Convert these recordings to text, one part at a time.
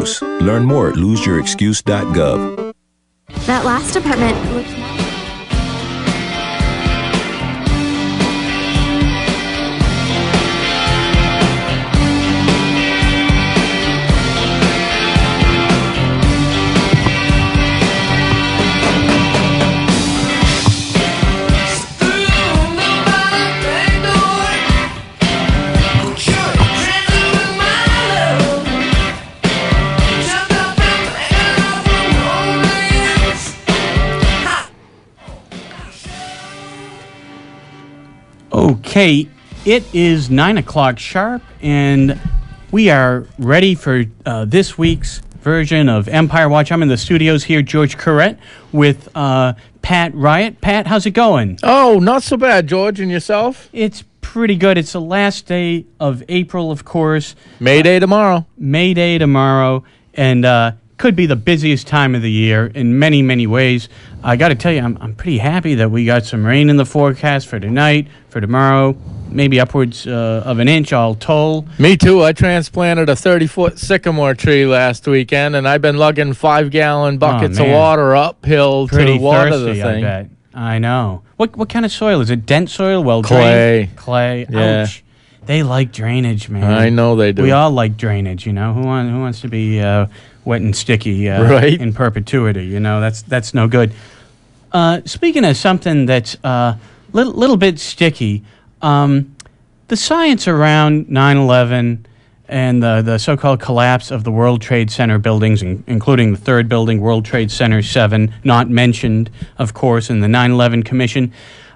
Learn more at loseyourexcuse.gov. That last apartment looks nice. Okay, it is 9 o'clock sharp, and we are ready for this week's version of Empire Watch. I'm in the studios here, George Corrette, with Pat Riot. Pat, how's it going? Oh, not so bad, George. And yourself? It's pretty good. It's the last day of April, of course. May Day tomorrow. May Day tomorrow, and could be the busiest time of the year in many, many ways. I got to tell you, I'm pretty happy that we got some rain in the forecast for tonight, for tomorrow, maybe upwards of an inch all told. Me too. I transplanted a 30-foot sycamore tree last weekend, and I've been lugging 5-gallon buckets of water uphill pretty to water thirsty, the thing. I bet. I know. What kind of soil is it? Dense soil? Well, clay. Clay. Yeah. Ouch. They like drainage, man. I know they do. We all like drainage, you know. Who wants to be wet and sticky right? in perpetuity? You know, that's no good. Speaking of something that's little bit sticky, the science around 9/11 and the so-called collapse of the World Trade Center buildings, including the third building, World Trade Center 7, not mentioned, of course, in the 9/11 Commission.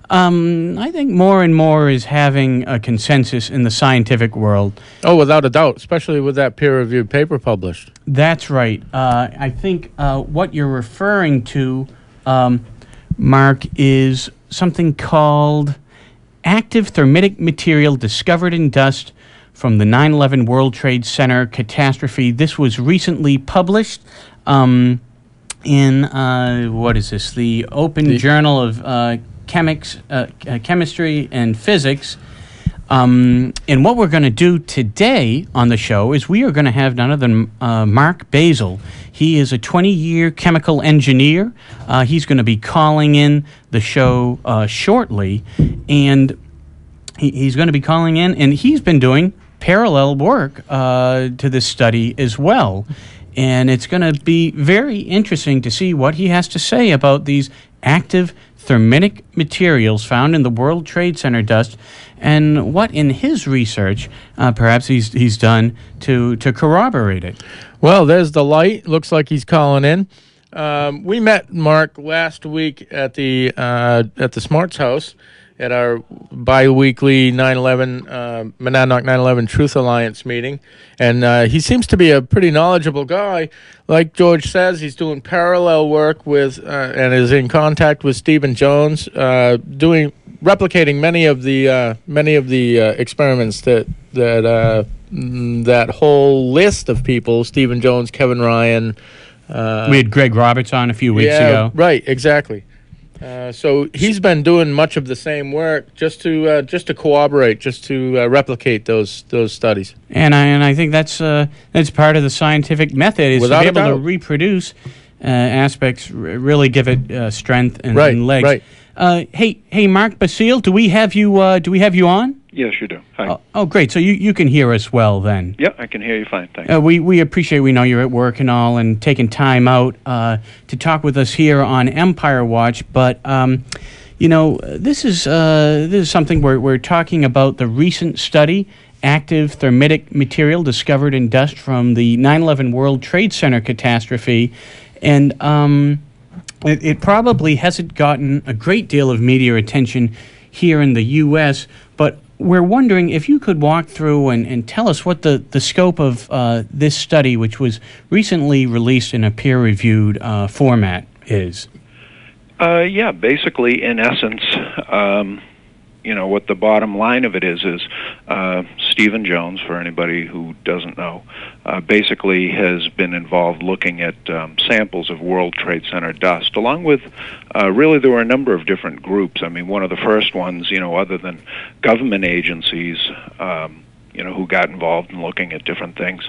I think more and more is having a consensus in the scientific world. Oh, without a doubt, especially with that peer-reviewed paper published. That's right. I think what you're referring to, Mark, is something called active thermitic material discovered in dust from the 9/11 World Trade Center catastrophe. This was recently published in, what is this, the Open Journal of Chemistry and Physics. And what we're going to do today on the show is we are going to have none other than Mark Basile. He is a 20-year chemical engineer. He's going to be calling in the show shortly, and he's going to be calling in, and he's been doing parallel work to this study as well. And it's going to be very interesting to see what he has to say about these active thermitic materials found in the World Trade Center dust, and what in his research perhaps he's done to corroborate it. Well, there's the light. Looks like he's calling in. We met Mark last week at the Smarts House at our bi-weekly 9/11 Monadnock 9/11 Truth Alliance meeting, and he seems to be a pretty knowledgeable guy. Like George says, he's doing parallel work with and is in contact with Stephen Jones, replicating many of the experiments that whole list of people: Stephen Jones, Kevin Ryan. We had Greg Roberts on a few weeks ago. Right, exactly. So he's been doing much of the same work just to corroborate, just to replicate those studies. And I think that's part of the scientific method, is Without to be able a doubt. to reproduce aspects, really give it strength and legs. Right. Hey, Mark Basile, do we have you on? Yes, you do. Hi. Oh, great. So you can hear us well then. Yeah, I can hear you fine. Thanks. We appreciate, we know you're at work and all, and taking time out to talk with us here on Empire Watch. But this is something we're talking about, the recent study, active thermitic material discovered in dust from the 9/11 World Trade Center catastrophe, and it probably hasn't gotten a great deal of media attention here in the U.S., but we're wondering if you could walk through and tell us what the scope of this study, which was recently released in a peer-reviewed format, is. Yeah, basically, in essence, what the bottom line of it is Stephen Jones, for anybody who doesn't know, basically has been involved looking at samples of World Trade Center dust, along with, really there were a number of different groups. I mean, one of the first ones, other than government agencies, who got involved in looking at different things,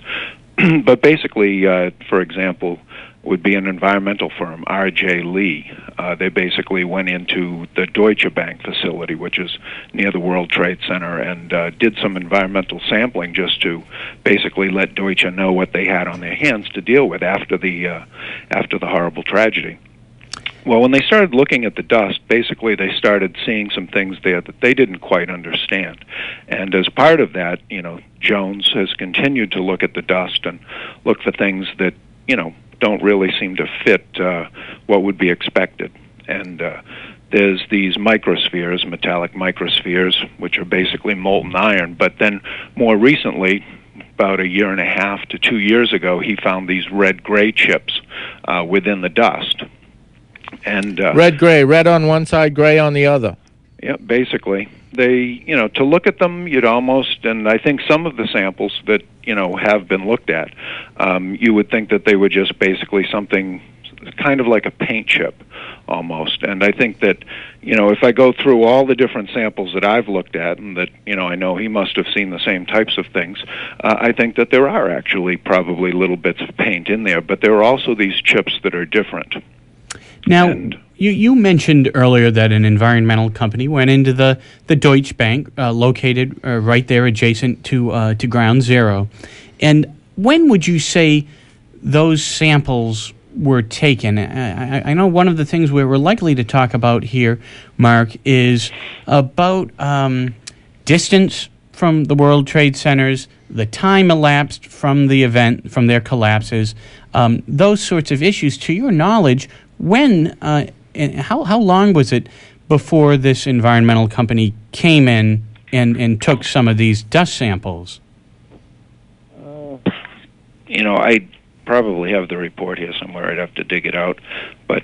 but basically, for example, would be an environmental firm, R.J. Lee. They basically went into the Deutsche Bank facility, which is near the World Trade Center, and did some environmental sampling just to basically let Deutsche know what they had on their hands to deal with after the horrible tragedy. Well, when they started looking at the dust, basically they started seeing some things there that they didn't quite understand. And as part of that, Jones has continued to look at the dust and look for things that, don't really seem to fit what would be expected. And there's these microspheres, metallic microspheres, which are basically molten iron. But then more recently, about 1.5 to 2 years ago, he found these red-gray chips within the dust. And red-gray, red on one side, gray on the other. Yeah, basically. They, to look at them, you'd almost, and I think some of the samples that, have been looked at, you would think that they were just basically something kind of like a paint chip almost. And I think that, if I go through all the different samples that I've looked at, and that, I know he must have seen the same types of things, I think that there are actually probably little bits of paint in there, but there are also these chips that are different. Now, you mentioned earlier that an environmental company went into the Deutsche Bank, located right there adjacent to Ground Zero. And when would you say those samples were taken? I know one of the things we're likely to talk about here, Mark, is about distance from the World Trade Centers, the time elapsed from the event, from their collapses, those sorts of issues. To your knowledge, when and how long was it before this environmental company came in and took some of these dust samples? I probably have the report here somewhere. I'd have to dig it out. But,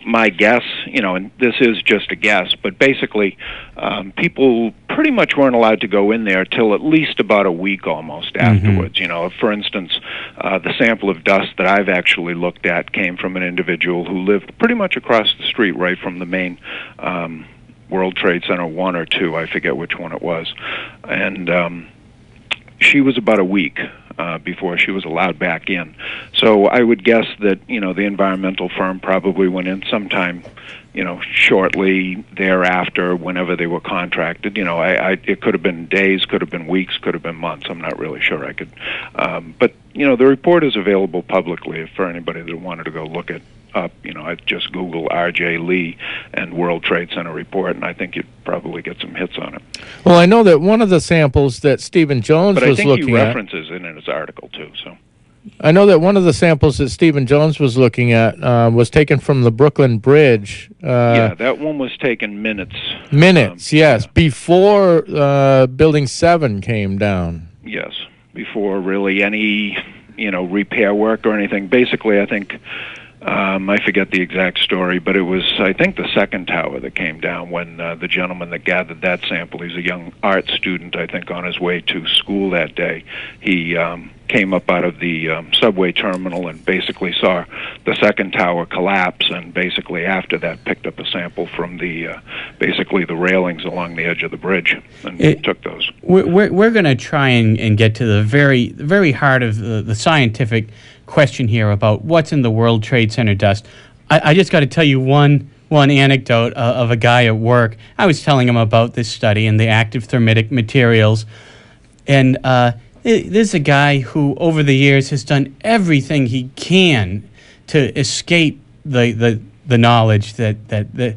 my guess, and this is just a guess, but basically people pretty much weren't allowed to go in there till at least about a week almost afterwards. For instance, the sample of dust that I've actually looked at came from an individual who lived pretty much across the street right from the main World Trade Center 1 or 2, I forget which one it was. And she was about a week before she was allowed back in. So I would guess that, the environmental firm probably went in sometime, shortly thereafter, whenever they were contracted. It could have been days, could have been weeks, could have been months. I'm not really sure I could. But, the report is available publicly for anybody that wanted to go look it up. I'd just Google R.J. Lee and World Trade Center report, and I think you'd probably get some hits on it. Well, I know that one of the samples that Stephen Jones was looking at... But I think he references it in his article, too, so... I know that one of the samples that Stephen Jones was looking at was taken from the Brooklyn Bridge. Yeah, that one was taken minutes. Yes, yeah. Before Building 7 came down. Yes, before really any, repair work or anything. Basically, I think... I forget the exact story, but it was, I think, the second tower that came down when the gentleman that gathered that sample, he's a young art student, I think, on his way to school that day. He came up out of the subway terminal and basically saw the second tower collapse, and basically after that picked up a sample from the basically the railings along the edge of the bridge and took those. We're going to try and get to the very heart of the scientific question here about what's in the World Trade Center dust. I just got to tell you one anecdote of a guy at work. I was telling him about this study and the active thermitic materials, and there's a guy who over the years has done everything he can to escape the knowledge that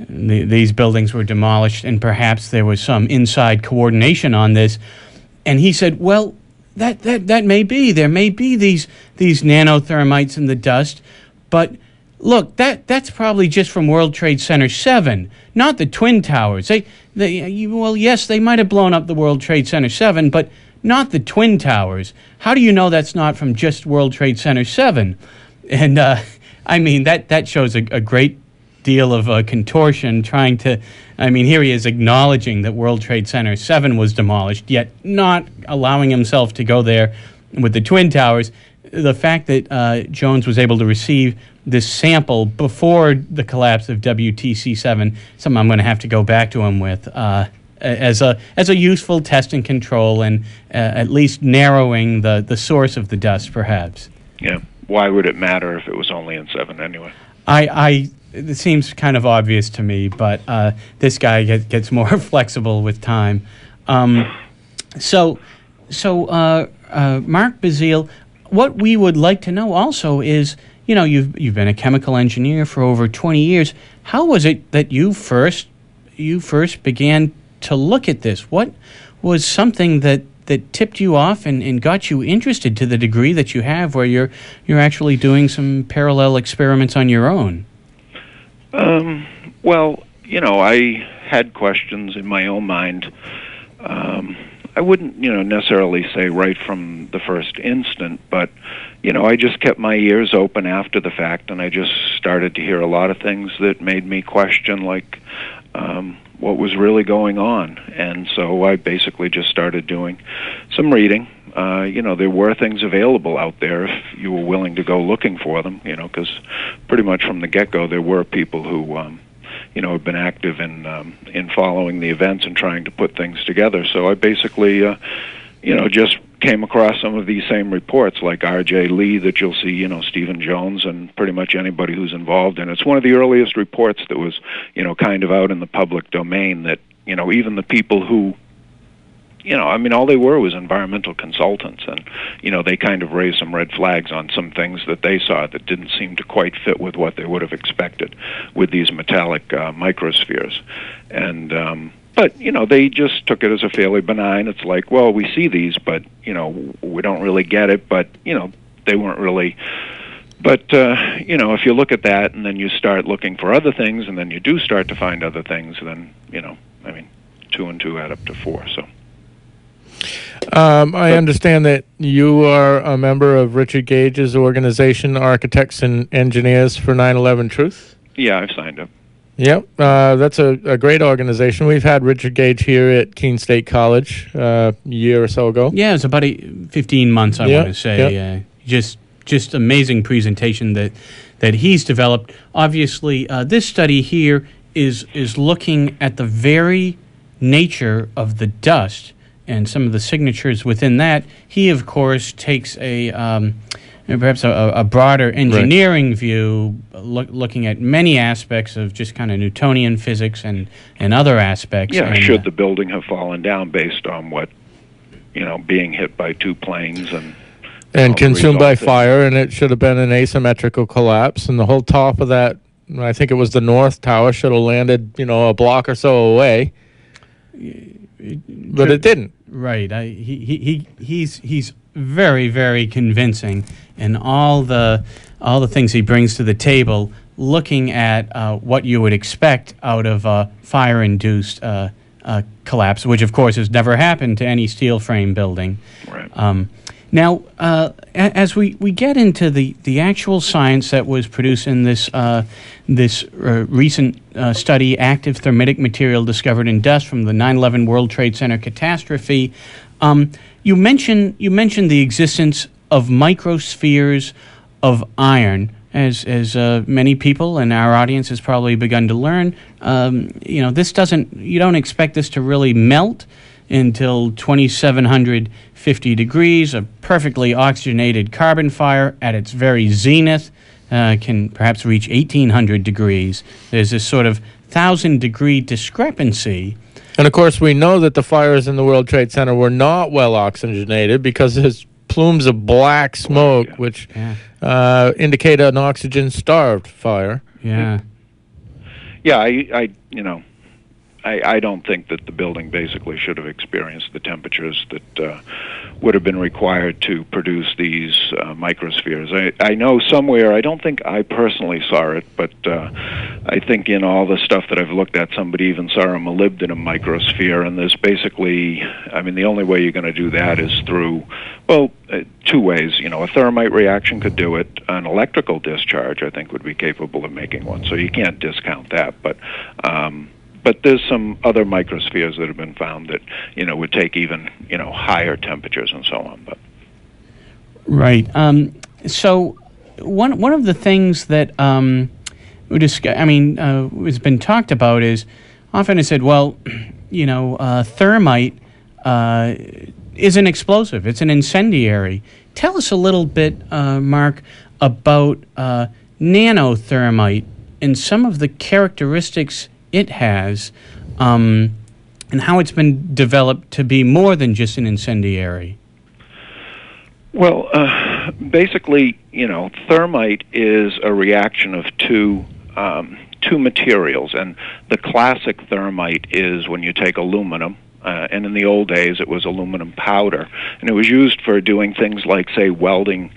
these buildings were demolished, and perhaps there was some inside coordination on this. And he said, well, that may be. There may be these nanothermites in the dust, but look, that's probably just from World Trade Center 7, not the Twin Towers. Well, yes, they might have blown up the World Trade Center 7, but not the Twin Towers. How do you know that's not from just World Trade Center 7? And I mean, that shows a great deal of contortion trying to... I mean, here he is acknowledging that World Trade Center 7 was demolished, yet not allowing himself to go there with the Twin Towers. The fact that Jones was able to receive this sample before the collapse of WTC 7, something I'm going to have to go back to him with. as a useful test and control, and at least narrowing the source of the dust, perhaps. Yeah. Why would it matter if it was only in 7 anyway? It seems kind of obvious to me, but this guy gets more flexible with time. So Mark Basile, what we would like to know also is, you've been a chemical engineer for over 20 years. How was it that you first began to look at this? What was something that tipped you off and got you interested to the degree that you have, where you're actually doing some parallel experiments on your own? Well, I had questions in my own mind. I wouldn't, necessarily say right from the first instant, but, I just kept my ears open after the fact, and I just started to hear a lot of things that made me question, like, what was really going on. And so I basically just started doing some reading. There were things available out there if you were willing to go looking for them, because pretty much from the get-go there were people who, have been active in following the events and trying to put things together. So I basically, just came across some of these same reports, like R.J. Lee that you'll see, Stephen Jones, and pretty much anybody who's involved in it. It's one of the earliest reports that was, kind of out in the public domain that, even the people who, all they were was environmental consultants, and, they kind of raised some red flags on some things that they saw that didn't seem to quite fit with what they would have expected with these metallic microspheres. And, but, they just took it as a fairly benign. It's like, well, we see these, but, we don't really get it, but, they weren't really. But, if you look at that and then you start looking for other things, and then you do start to find other things, then, 2 and 2 add up to 4, so. I understand that you are a member of Richard Gage's organization, Architects and Engineers for 9/11 Truth. Yeah, I've signed up. Yep, that's a great organization. We've had Richard Gage here at Keene State College a year or so ago. Yeah, it's about 15 months, I want to say. Just amazing presentation that he's developed. Obviously, this study here is looking at the very nature of the dust and some of the signatures within that. He, of course, takes perhaps a broader engineering view, looking at many aspects of just kind of Newtonian physics and other aspects. Yeah, should the building have fallen down based on what, being hit by 2 planes and consumed by fire, and it should have been an asymmetrical collapse, and the whole top of that, I think it was the North Tower, should have landed, a block or so away. But it didn't. Right. He's very, very convincing in all the things he brings to the table, looking at what you would expect out of a fire-induced collapse, which of course has never happened to any steel frame building. Right. Now, as we get into the actual science that was produced in this recent study, Active Thermitic Material Discovered in Dust from the 9/11 World Trade Center Catastrophe, you mentioned the existence of microspheres of iron. As many people in our audience has probably begun to learn, you don't expect this to really melt until 2,750 degrees. A perfectly oxygenated carbon fire at its very zenith can perhaps reach 1,800 degrees. There's this sort of 1,000-degree discrepancy. And, of course, we know that the fires in the World Trade Center were not well oxygenated because there's plumes of black smoke, which indicate an oxygen-starved fire. Yeah. Yeah, I don't think that the building basically should have experienced the temperatures that would have been required to produce these microspheres. I know somewhere, I don't think I personally saw it, but I think in all the stuff that I've looked at, somebody even saw a molybdenum microsphere, and there's basically, the only way you're going to do that is through, 2 ways. A thermite reaction could do it. An electrical discharge, I think, would be capable of making one, so you can't discount that, but there's some other microspheres that have been found that, would take even, higher temperatures and so on. But right. So one of the things that has been talked about is often it's said, well, thermite is an explosive. It's an incendiary. Tell us a little bit, Mark, about nanothermite and some of the characteristics it has, and how it's been developed to be more than just an incendiary. Well, basically, thermite is a reaction of two materials, and the classic thermite is when you take aluminum, and in the old days it was aluminum powder, and it was used for doing things like, say, welding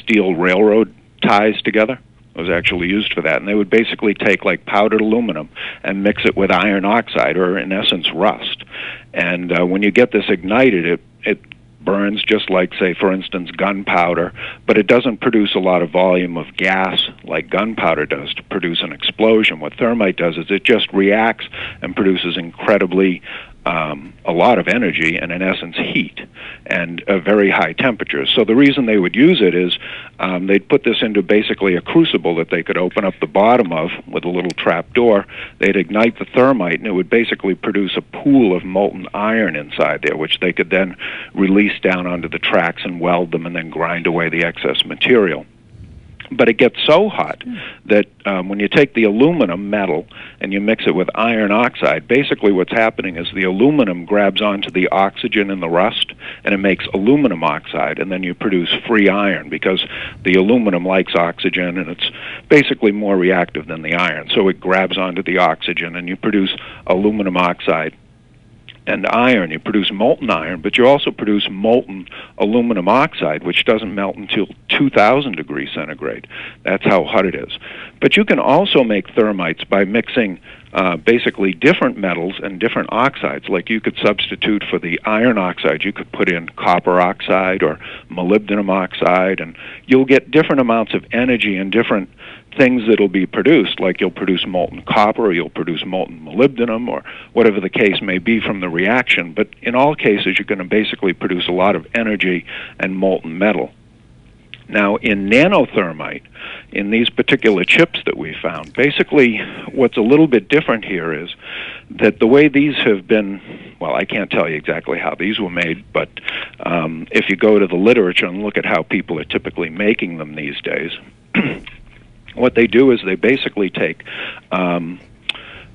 steel railroad ties together. It was actually used for that, and they would basically take like powdered aluminum and mix it with iron oxide, or in essence rust, and when you get this ignited, it burns just like, say, for instance, gunpowder, but it doesn't produce a lot of volume of gas like gunpowder does to produce an explosion. What thermite does is it just reacts and produces incredibly a lot of energy and, in essence, heat and very high temperatures. So the reason they would use it is they'd put this into basically a crucible that they could open up the bottom of with a little trap door. They'd ignite the thermite, and it would basically produce a pool of molten iron inside there, which they could then release down onto the tracks and weld them and then grind away the excess material. But it gets so hot that when you take the aluminum metal and you mix it with iron oxide, basically what's happening is the aluminum grabs onto the oxygen in the rust, and it makes aluminum oxide, and then you produce free iron because the aluminum likes oxygen, and it's basically more reactive than the iron. So it grabs onto the oxygen, and you produce aluminum oxide and iron. You produce molten iron, but you also produce molten aluminum oxide, which doesn't melt until 2,000 degrees centigrade. That's how hot it is. But you can also make thermites by mixing basically different metals and different oxides. Like you could substitute for the iron oxide, you could put in copper oxide or molybdenum oxide, and you'll get different amounts of energy and different things that'll be produced, like you'll produce molten copper, or you'll produce molten molybdenum, or whatever the case may be from the reaction. But in all cases, you're going to basically produce a lot of energy and molten metal. Now, in nanothermite, in these particular chips that we found, basically what's a little bit different here is that the way these have been, well, I can't tell you exactly how these were made, but if you go to the literature and look at how people are typically making them these days, what they do is they basically take an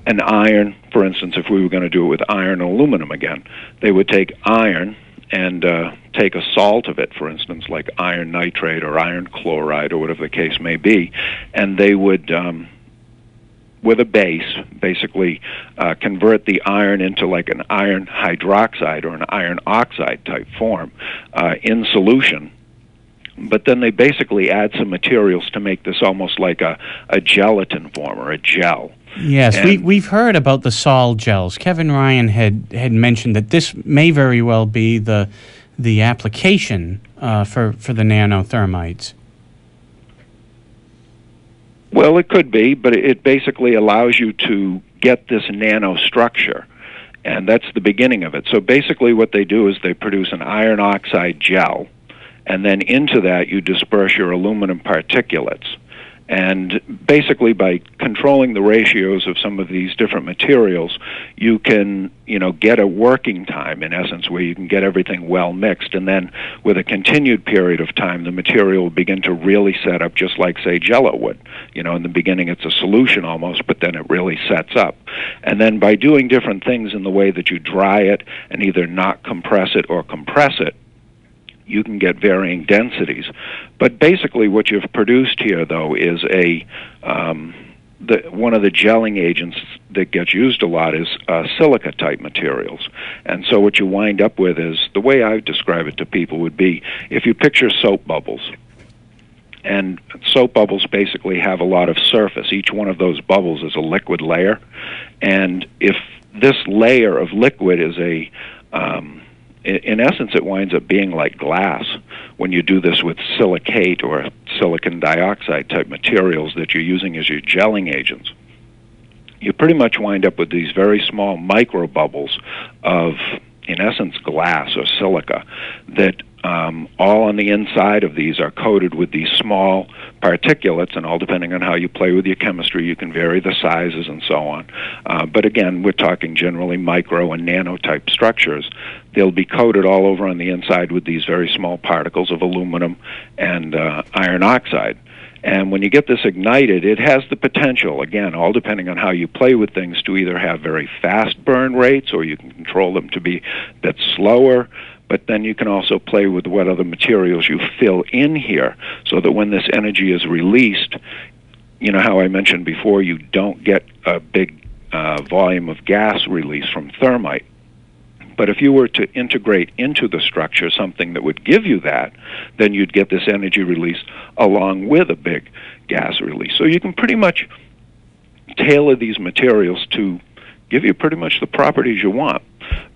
iron, for instance, if we were going to do it with iron and aluminum again, they would take iron and take a salt of it, for instance, like iron nitrate or iron chloride or whatever the case may be, and they would, with a base, basically convert the iron into like an iron hydroxide or an iron oxide type form in solution. But then they basically add some materials to make this almost like a gelatin form or a gel. Yes, we've heard about the sol gels. Kevin Ryan had mentioned that this may very well be the application for the nanothermites. Well, it could be, but it basically allows you to get this nanostructure, and that's the beginning of it. So basically what they do is they produce an iron oxide gel, and then into that you disperse your aluminum particulates. And basically by controlling the ratios of some of these different materials, you can, get a working time, in essence, where you can get everything well mixed. And then with a continued period of time, the material will begin to really set up just like, say, Jell-O would. In the beginning it's a solution almost, but then it really sets up. And then by doing different things in the way that you dry it and either not compress it or compress it, you can get varying densities. But basically what you've produced here, though, is one of the gelling agents that gets used a lot is silica-type materials. And so what you wind up with is, the way I describe it to people would be, if you picture soap bubbles, and soap bubbles basically have a lot of surface. Each one of those bubbles is a liquid layer. And if this layer of liquid is in essence, it winds up being like glass when you do this with silicate or silicon dioxide type materials that you're using as your gelling agents. You pretty much wind up with these very small micro bubbles of, in essence, glass or silica that all on the inside of these are coated with these small particulates, and all depending on how you play with your chemistry, you can vary the sizes and so on. But again, we're talking generally micro and nano type structures. They'll be coated all over on the inside with these very small particles of aluminum and iron oxide. And when you get this ignited, it has the potential, again, all depending on how you play with things, to either have very fast burn rates, or you can control them to be a bit slower. But then you can also play with what other materials you fill in here, so that when this energy is released, you know how I mentioned before, you don't get a big volume of gas release from thermite. But if you were to integrate into the structure something that would give you that, then you'd get this energy release along with a big gas release. So you can pretty much tailor these materials to give you pretty much the properties you want.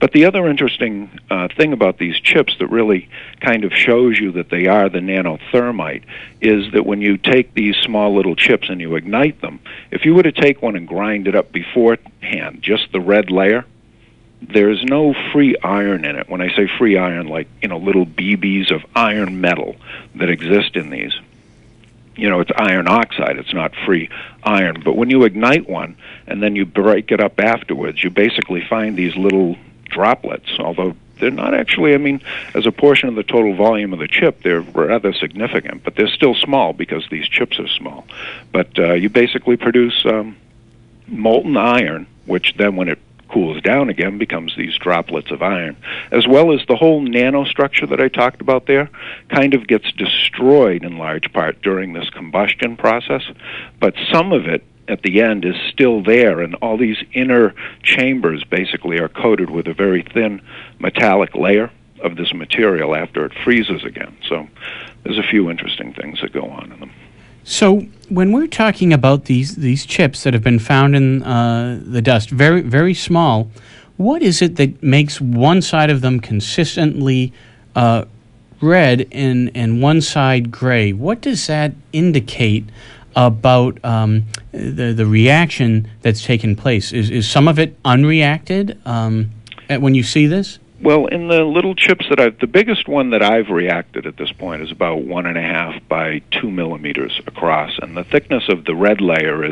But the other interesting thing about these chips that really kind of shows you that they are the nanothermite is that when you take these small little chips and you ignite them, if you were to take one and grind it up beforehand, just the red layer, there's no free iron in it. When I say free iron, like, you know, little BBs of iron metal that exist in these. You know, it's iron oxide, it's not free iron. But when you ignite one and then you break it up afterwards, you basically find these little droplets, although they're not actually, I mean, as a portion of the total volume of the chip, they're rather significant, but they're still small because these chips are small. But you basically produce molten iron, which then when it cools down again becomes these droplets of iron, as well as the whole nanostructure that I talked about there kind of gets destroyed in large part during this combustion process, but some of it at the end is still there, and all these inner chambers basically are coated with a very thin metallic layer of this material after it freezes again. So there's a few interesting things that go on in them. So when we're talking about these chips that have been found in the dust, very, very small, what is it that makes one side of them consistently red and one side gray? What does that indicate about the reaction that's taken place? Is some of it unreacted when you see this? Well, in the little chips that the biggest one that I've reacted at this point is about 1.5 by 2 millimeters across, and the thickness of the red layer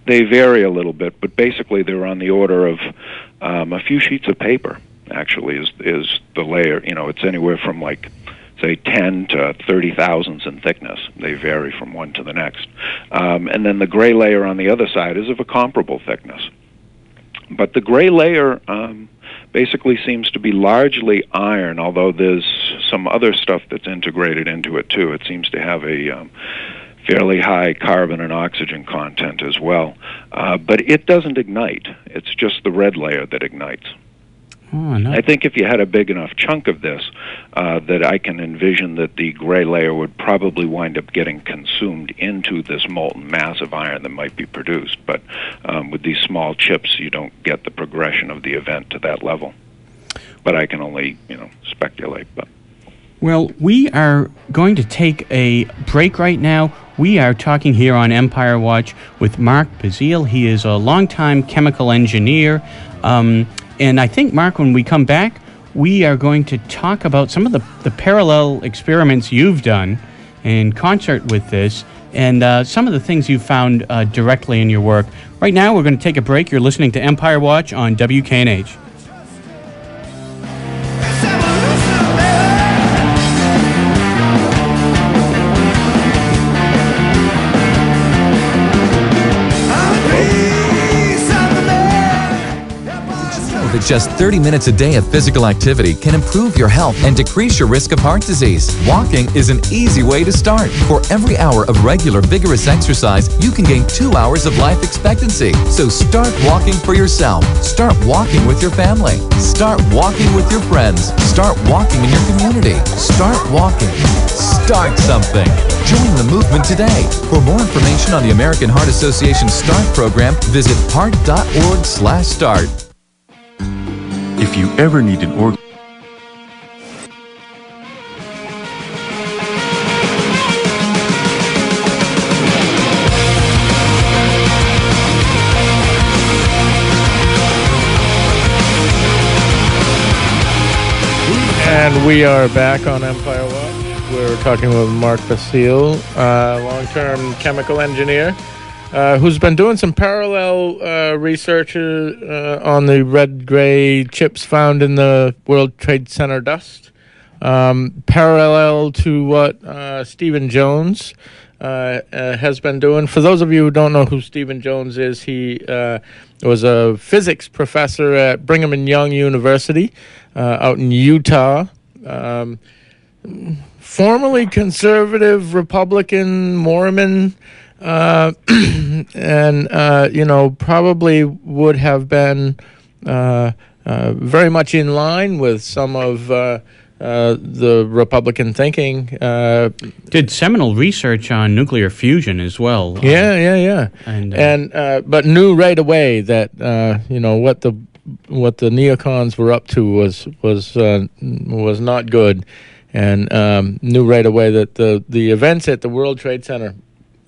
they vary a little bit, but basically they're on the order of a few sheets of paper. Actually, is the layer. You know, it's anywhere from like, say, 10 to 30 thousandths in thickness. They vary from one to the next, and then the gray layer on the other side is of a comparable thickness. But the gray layer basically seems to be largely iron, although there's some other stuff that's integrated into it too. It seems to have a fairly high carbon and oxygen content as well. But it doesn't ignite. It's just the red layer that ignites. Oh, no. I think if you had a big enough chunk of this, that I can envision that the gray layer would probably wind up getting consumed into this molten mass of iron that might be produced. But with these small chips, you don't get the progression of the event to that level. But I can only, speculate. But well, we are going to take a break right now. We are talking here on Empire Watch with Mark Basile. He is a longtime chemical engineer. And I think, Mark, when we come back, we are going to talk about some of the parallel experiments you've done in concert with this and some of the things you've found directly in your work. Right now, we're going to take a break. You're listening to Empire Watch on WKNH. That just 30 minutes a day of physical activity can improve your health and decrease your risk of heart disease. Walking is an easy way to start. For every hour of regular vigorous exercise, you can gain 2 hours of life expectancy. So start walking for yourself. Start walking with your family. Start walking with your friends. Start walking in your community. Start walking. Start something. Join the movement today. For more information on the American Heart Association START program, visit heart.org/start. If you ever need an organ, And we are back on Empire Watch. We're talking with Mark Basile, long-term chemical engineer, who's been doing some parallel research on the red-gray chips found in the World Trade Center dust, parallel to what Stephen Jones has been doing. For those of you who don't know who Stephen Jones is, he was a physics professor at Brigham and Young University out in Utah. Formerly conservative Republican Mormon, and probably would have been very much in line with some of the Republican thinking. Did seminal research on nuclear fusion as well. Yeah. But knew right away that what the neocons were up to was not good, and knew right away that the events at the World Trade Center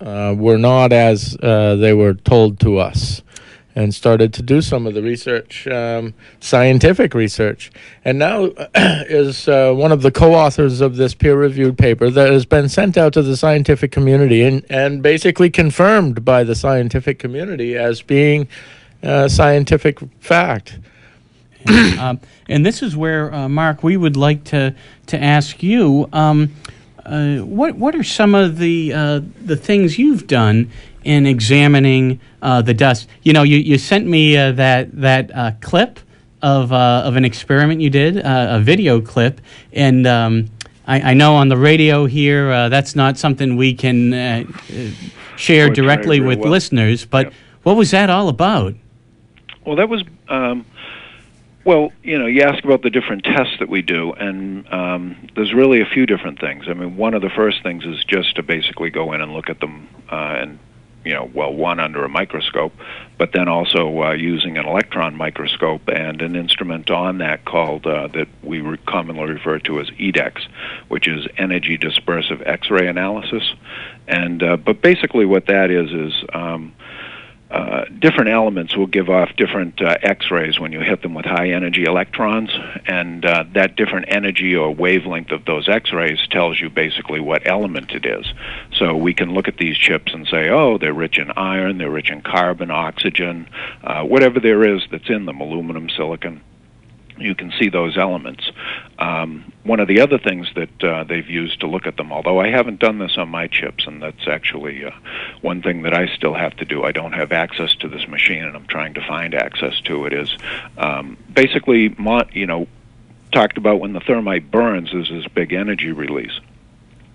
were not as they were told to us, and started to do some of the research, scientific research, and now is one of the co-authors of this peer-reviewed paper that has been sent out to the scientific community and basically confirmed by the scientific community as being scientific fact. And this is where, Mark, we would like to ask you, what are some of the things you've done in examining the dust? You sent me that clip of an experiment you did, a video clip, and I know on the radio here that's not something we can share directly with listeners, but yep. What was that all about? Well, that was, you ask about the different tests that we do, and there's really a few different things. I mean, one of the first things is just to basically go in and look at them, one under a microscope, but then also using an electron microscope and an instrument on that called, that we commonly refer to as EDEX, which is Energy Dispersive X-ray Analysis. And but basically what that is different elements will give off different X-rays when you hit them with high-energy electrons, and that different energy or wavelength of those X-rays tells you basically what element it is. So we can look at these chips and say, oh, they're rich in iron, they're rich in carbon, oxygen, whatever there is that's in them, aluminum, silicon. You can see those elements. One of the other things that they've used to look at them, although I haven't done this on my chips, and that's actually one thing that I still have to do. I don't have access to this machine, and I'm trying to find access to it, is basically, talked about when the thermite burns, there's this big energy release.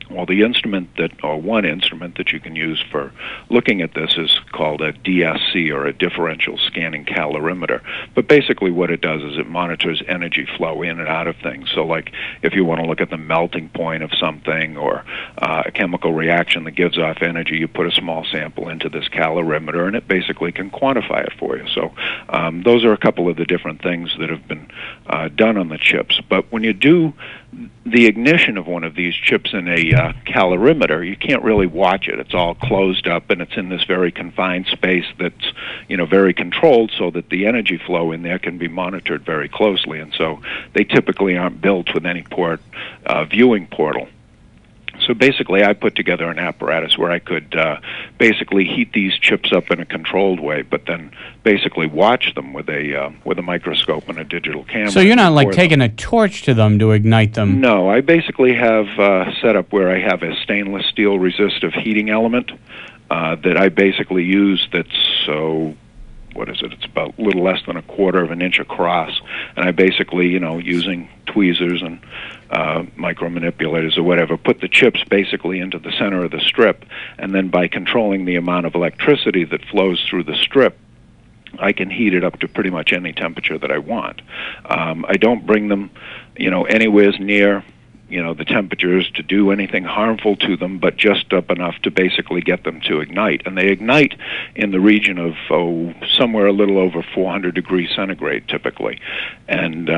Well, one instrument that you can use for looking at this is called a DSC, or a differential scanning calorimeter. But basically what it does is it monitors energy flow in and out of things. So like if you want to look at the melting point of something, or a chemical reaction that gives off energy, you put a small sample into this calorimeter and it basically can quantify it for you. So those are a couple of the different things that have been done on the chips. But when you do the ignition of one of these chips in a calorimeter, you can't really watch it. It's all closed up, and it's in this very confined space that's, very controlled, so that the energy flow in there can be monitored very closely. And so they typically aren't built with any viewing portal. So basically, I put together an apparatus where I could basically heat these chips up in a controlled way, but then basically watch them with a microscope and a digital camera. So you're not like taking a torch to them to ignite them? No, I basically have set up where I have a stainless steel resistive heating element that I basically use. That's it's about a little less than 1/4 of an inch across, and I basically, using tweezers and micro manipulators or whatever, put the chips basically into the center of the strip, and then by controlling the amount of electricity that flows through the strip, I can heat it up to pretty much any temperature that I want. I don't bring them, anywhere near the temperatures to do anything harmful to them, but just up enough to basically get them to ignite. And they ignite in the region of, somewhere a little over 400 degrees centigrade typically. And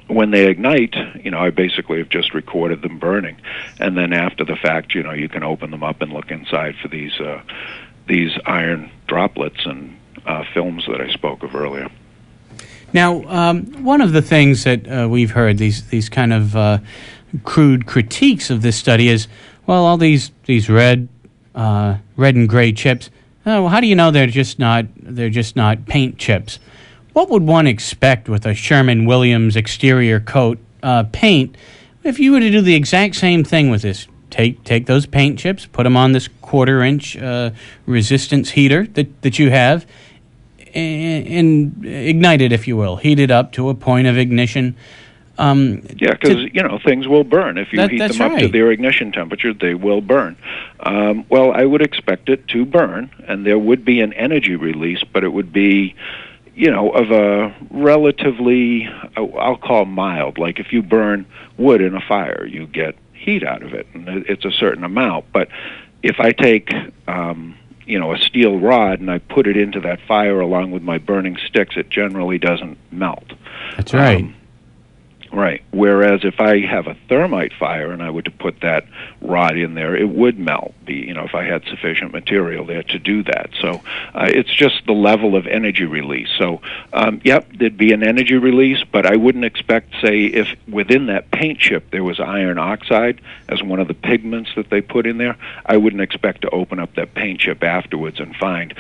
when they ignite, I basically have just recorded them burning. And then after the fact, you can open them up and look inside for these iron droplets and films that I spoke of earlier. Now, one of the things that we've heard, these kind of crude critiques of this study is, well, all these red and gray chips. Well, how do you know they're just not paint chips? What would one expect with a Sherman-Williams exterior coat paint if you were to do the exact same thing with this? Take those paint chips, put them on this 1/4-inch resistance heater that you have, and ignite it, if you will. Heat it up to a point of ignition. Because things will burn. If you heat them up to their ignition temperature, they will burn. Well, I would expect it to burn, and there would be an energy release, but it would be, of a relatively, I'll call mild. Like if you burn wood in a fire, you get heat out of it, and it's a certain amount. But if I take, a steel rod and I put it into that fire along with my burning sticks, it generally doesn't melt. That's right. Right. Whereas if I have a thermite fire and I were to put that rod in there, it would melt. If I had sufficient material there to do that. So it's just the level of energy release. So, there'd be an energy release, but I wouldn't expect, say, if within that paint chip there was iron oxide as one of the pigments that they put in there, I wouldn't expect to open up that paint chip afterwards and find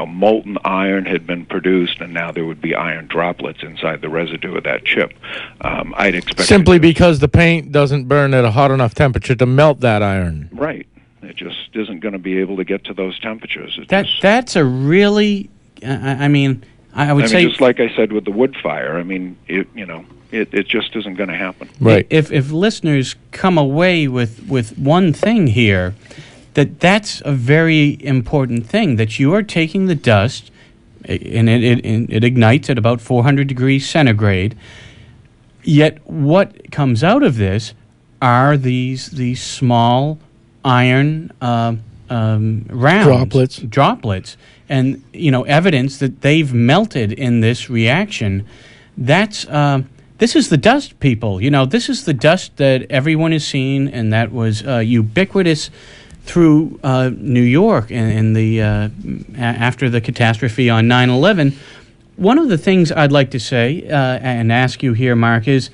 molten iron had been produced, and now there would be iron droplets inside the residue of that chip. I'd expect simply because the paint doesn't burn at a hot enough temperature to melt that iron. Right. It just isn't going to be able to get to those temperatures. That's a really, I would say, just like I said with the wood fire. It just isn't going to happen. Right. If listeners come away with one thing here, that's a very important thing, that you are taking the dust, and it ignites at about 400 degrees centigrade, yet what comes out of this are these small iron rounds. Droplets. And, evidence that they've melted in this reaction. This is the dust, people. This is the dust that everyone has seen, and that was ubiquitous through New York in the after the catastrophe on 9/11. One of the things I'd like to say and ask you here, Mark, is,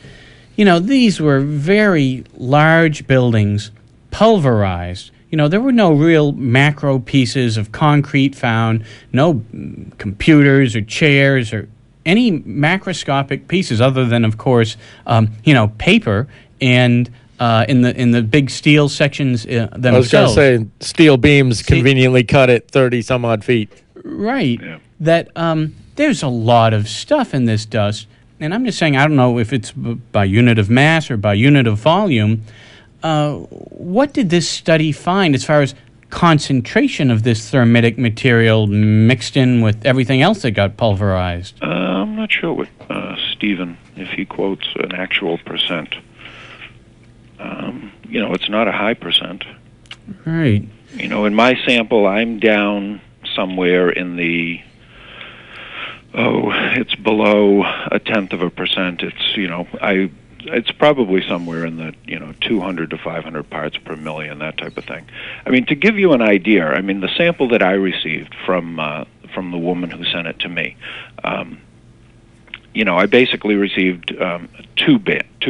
these were very large buildings, pulverized. There were no real macro pieces of concrete found, no computers or chairs or any macroscopic pieces other than, of course, paper and in the big steel sections themselves. I was going to say steel beams conveniently cut at 30-some-odd feet. Right. Yeah. That there's a lot of stuff in this dust, and I'm just saying, I don't know if it's by unit of mass or by unit of volume. What did this study find as far as concentration of this thermitic material mixed in with everything else that got pulverized? I'm not sure what Stephen, if he quotes an actual percent. It's not a high percent. Right. In my sample, I'm down somewhere in the, it's below 1/10%. It's probably somewhere in the 200 to 500 parts per million, that type of thing. To give you an idea, the sample that I received from the woman who sent it to me, I basically received two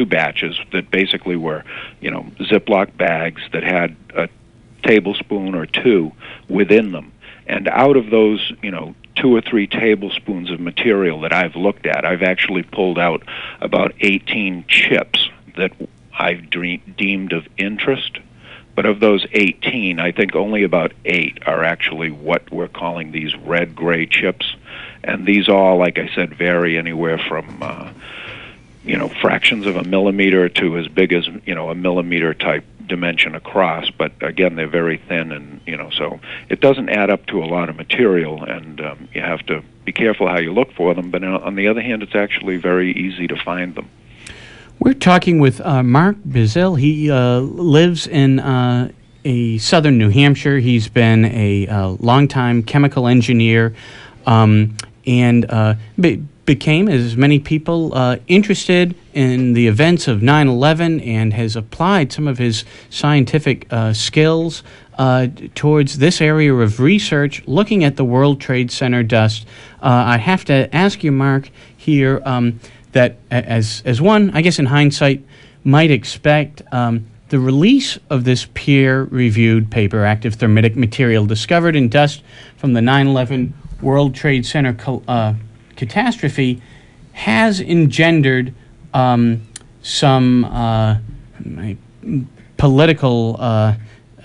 batches that basically were Ziploc bags that had a tablespoon or two within them, and out of those 2 or 3 tablespoons of material that I've looked at, I've actually pulled out about 18 chips that I've deemed of interest. But of those 18, I think only about 8 are actually what we're calling these red-gray chips. And these all, like I said, vary anywhere from, fractions of a millimeter to as big as, a millimeter-type dimension across. But, again, they're very thin, and, so it doesn't add up to a lot of material, and you have to be careful how you look for them. But on the other hand, it's actually very easy to find them. We're talking with Mark Basile. He lives in southern New Hampshire. He's been a longtime chemical engineer, and became, as many people, interested in the events of 9/11 and has applied some of his scientific skills towards this area of research, looking at the World Trade Center dust. I have to ask you, Mark, here that as one, I guess in hindsight, might expect, the release of this peer-reviewed paper, Active Thermitic Material Discovered in Dust from the 9/11 World Trade Center catastrophe, has engendered some political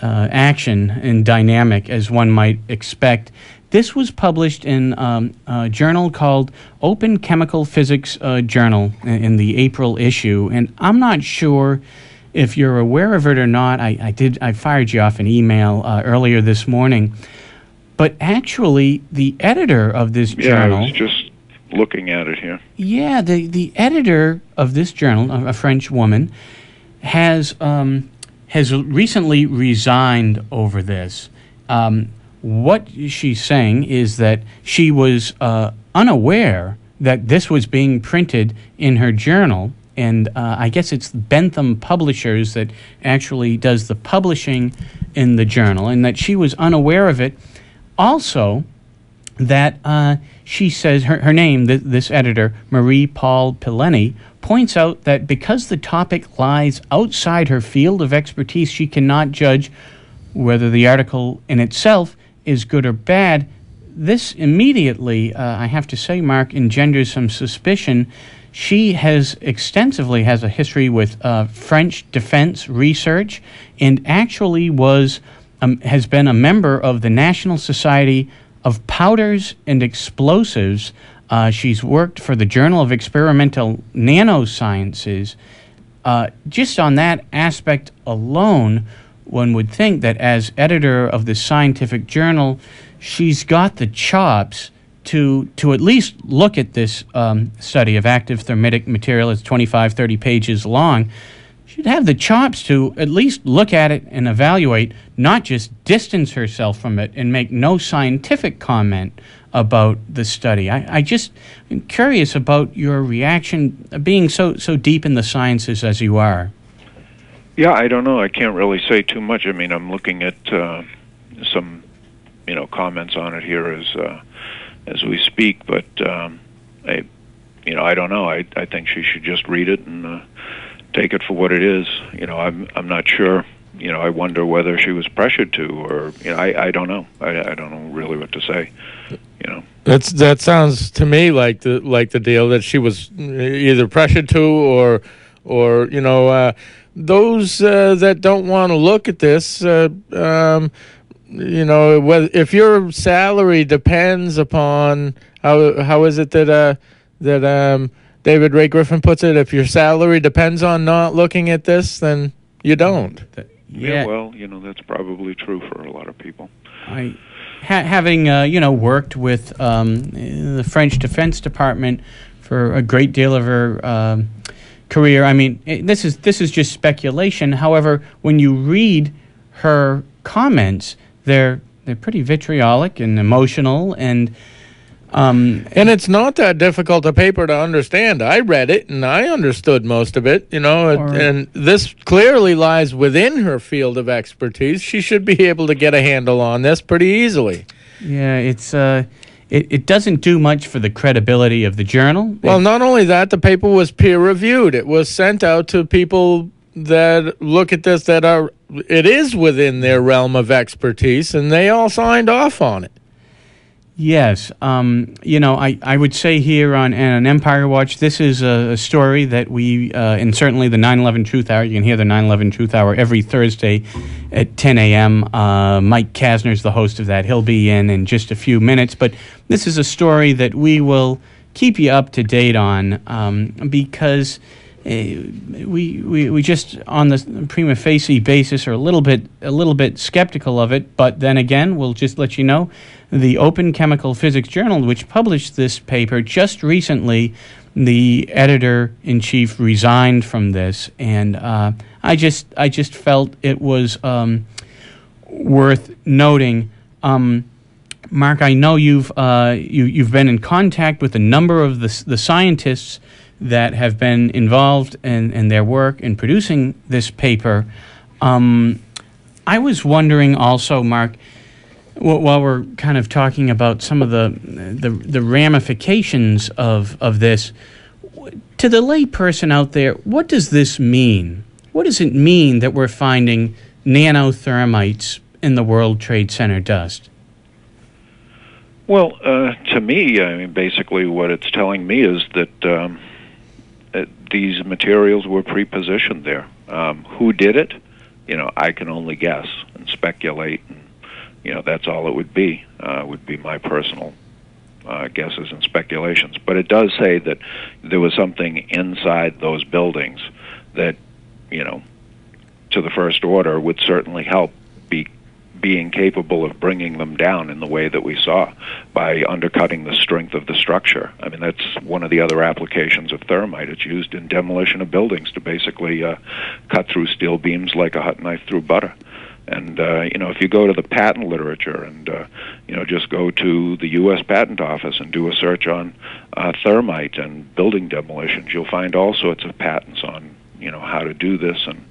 action and dynamic, as one might expect. This was published in a journal called Open Chemical Physics Journal in the April issue, and I'm not sure if you're aware of it or not. I fired you off an email earlier this morning, but actually the editor of this journal... I was just looking at it here. Yeah, the editor of this journal, a French woman, has recently resigned over this. What she's saying is that she was unaware that this was being printed in her journal, and I guess it's Bentham Publishers that actually does the publishing in the journal, and that she was unaware of it. Also, that she says, her name, this editor, Marie-Paul Pileni, points out that because the topic lies outside her field of expertise, she cannot judge whether the article in itself is good or bad. This immediately, I have to say, Mark, engenders some suspicion. She has a history with French defense research, and actually has been a member of the National Society of Powders and Explosives. She's worked for the Journal of Experimental Nanosciences. Just on that aspect alone, one would think that as editor of this scientific journal, she's got the chops to at least look at this study of active thermitic material. It's 25, 30 pages long. She'd have the chops to at least look at it and evaluate, not just distance herself from it and make no scientific comment about the study. I just am curious about your reaction, being so deep in the sciences as you are. Yeah, I don't know. I can't really say too much. I mean, I'm looking at some, comments on it here as we speak. But I don't know. I think she should just read it and take it for what it is. I'm not sure. I wonder whether she was pressured to, or I don't know. I don't know really what to say. That sounds to me like the deal that she was either pressured to, or those that don't want to look at this, if your salary depends upon how is it that David Ray Griffin puts it, if your salary depends on not looking at this, then you don't. Yeah, well, that's probably true for a lot of people. Having worked with the French Defense Department for a great deal of her career, I mean, this is just speculation. However, when you read her comments, they're pretty vitriolic and emotional, and it's not that difficult a paper to understand. I read it and I understood most of it, and this clearly lies within her field of expertise. She should be able to get a handle on this pretty easily. Yeah, it doesn't do much for the credibility of the journal. Well, not only that, the paper was peer-reviewed. It was sent out to people that look at this it is within their realm of expertise, and they all signed off on it. Yes. I would say here on Empire Watch, this is a story that we, and certainly the 9/11 Truth Hour, you can hear the 9/11 Truth Hour every Thursday at 10 a.m. Mike Kasner's the host of that. He'll be in just a few minutes. But this is a story that we will keep you up to date on because we just, on the prima facie basis, are a little bit skeptical of it. But then again, we'll just let you know, the Open Chemical Physics Journal, which published this paper just recently, the editor-in-chief resigned from this, and I just felt it was worth noting. Mark, I know you've been in contact with a number of the scientists that have been involved in their work in producing this paper. I was wondering also, Mark, while we're kind of talking about some of the ramifications of this, to the lay person out there, what does this mean? What does it mean that we're finding nanothermites in the World Trade Center dust? Well, to me, I mean, basically what it's telling me is that these materials were pre-positioned there. Who did it? I can only guess and speculate. And, that's all it would be my personal guesses and speculations. But it does say that there was something inside those buildings that, to the first order would certainly help being capable of bringing them down in the way that we saw by undercutting the strength of the structure. I mean, that's one of the other applications of thermite. It's used in demolition of buildings to basically cut through steel beams like a hot knife through butter. And, if you go to the patent literature and, just go to the US Patent Office and do a search on thermite and building demolitions, you'll find all sorts of patents on, how to do this and,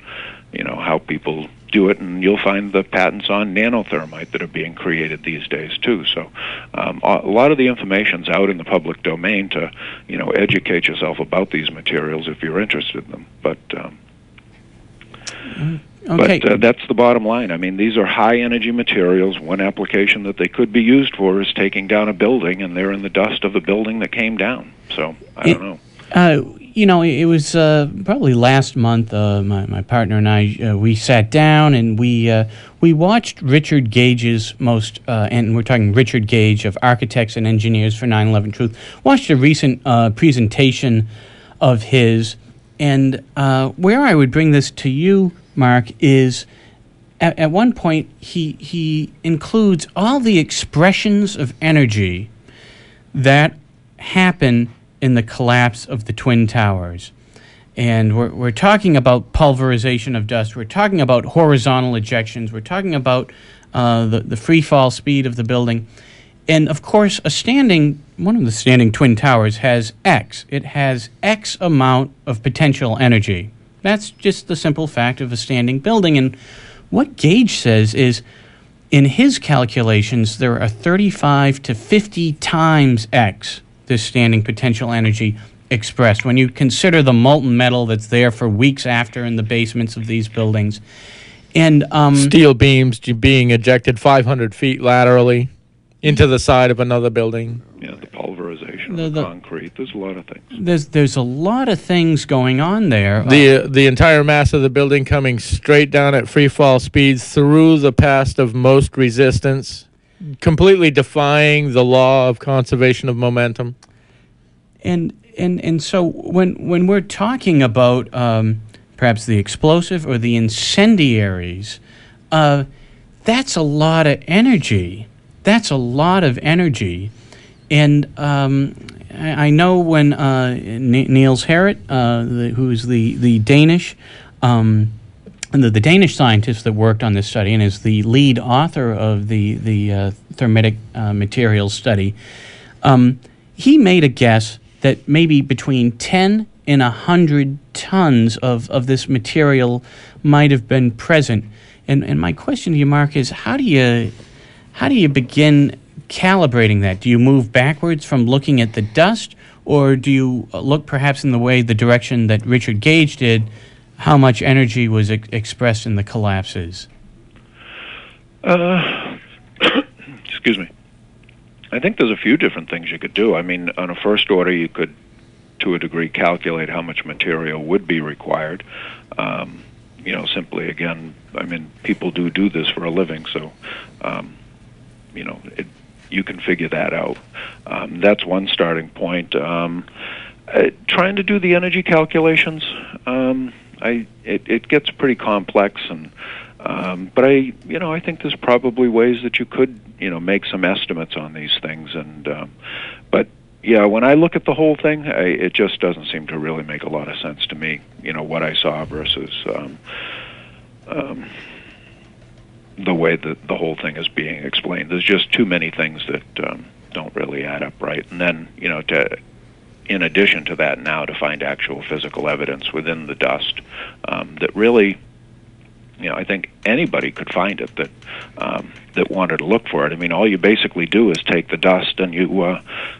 how people do it, and you'll find the patents on nanothermite that are being created these days too. So a lot of the information's out in the public domain to, educate yourself about these materials if you're interested in them. But okay. But that's the bottom line. I mean, these are high-energy materials. One application that they could be used for is taking down a building, and they're in the dust of the building that came down. So I don't know. It was probably last month. My partner and I we sat down and we watched Richard Gage's and we're talking Richard Gage of Architects and Engineers for 9/11 Truth. Watched a recent presentation of his, and where I would bring this to you, Mark, is at one point he includes all the expressions of energy that happen in the collapse of the Twin Towers. And we're talking about pulverization of dust. We're talking about horizontal ejections. We're talking about the free fall speed of the building. And, of course, one of the standing Twin Towers has X. It has X amount of potential energy. That's just the simple fact of a standing building. And what Gage says is, in his calculations, there are 35 to 50 times X, this standing potential energy expressed. When you consider the molten metal that's there for weeks after in the basements of these buildings. And steel beams being ejected 500 feet laterally into the side of another building. Yeah, the pulverization of the concrete. There's a lot of things. There's a lot of things going on there. The entire mass of the building coming straight down at free fall speeds through the path of most resistance, completely defying the law of conservation of momentum. And so when we're talking about perhaps the explosive or the incendiaries, that's a lot of energy. That's a lot of energy. And I know when Niels Harrit, who's the Danish the Danish scientist that worked on this study and is the lead author of the thermitic materials study, he made a guess that maybe between 10 and 100 tons of this material might have been present. And my question to you, Mark, is how do you begin calibrating that? Do you move backwards from looking at the dust, or do you look perhaps in the direction that Richard Gage did, how much energy was expressed in the collapses? Excuse me. I think there's a few different things you could do. I mean, on a first order, you could, to a degree, calculate how much material would be required. Simply, again, I mean, people do this for a living, so, you can figure that out. That's one starting point. Trying to do the energy calculations, it gets pretty complex, and but I think there's probably ways that you could make some estimates on these things, and but yeah, when I look at the whole thing, it just doesn't seem to really make a lot of sense to me. What I saw versus the way that the whole thing is being explained. There's just too many things that don't really add up right. And then, in addition to that, now to find actual physical evidence within the dust that really, I think anybody could find it that wanted to look for it. I mean, all you basically do is take the dust and you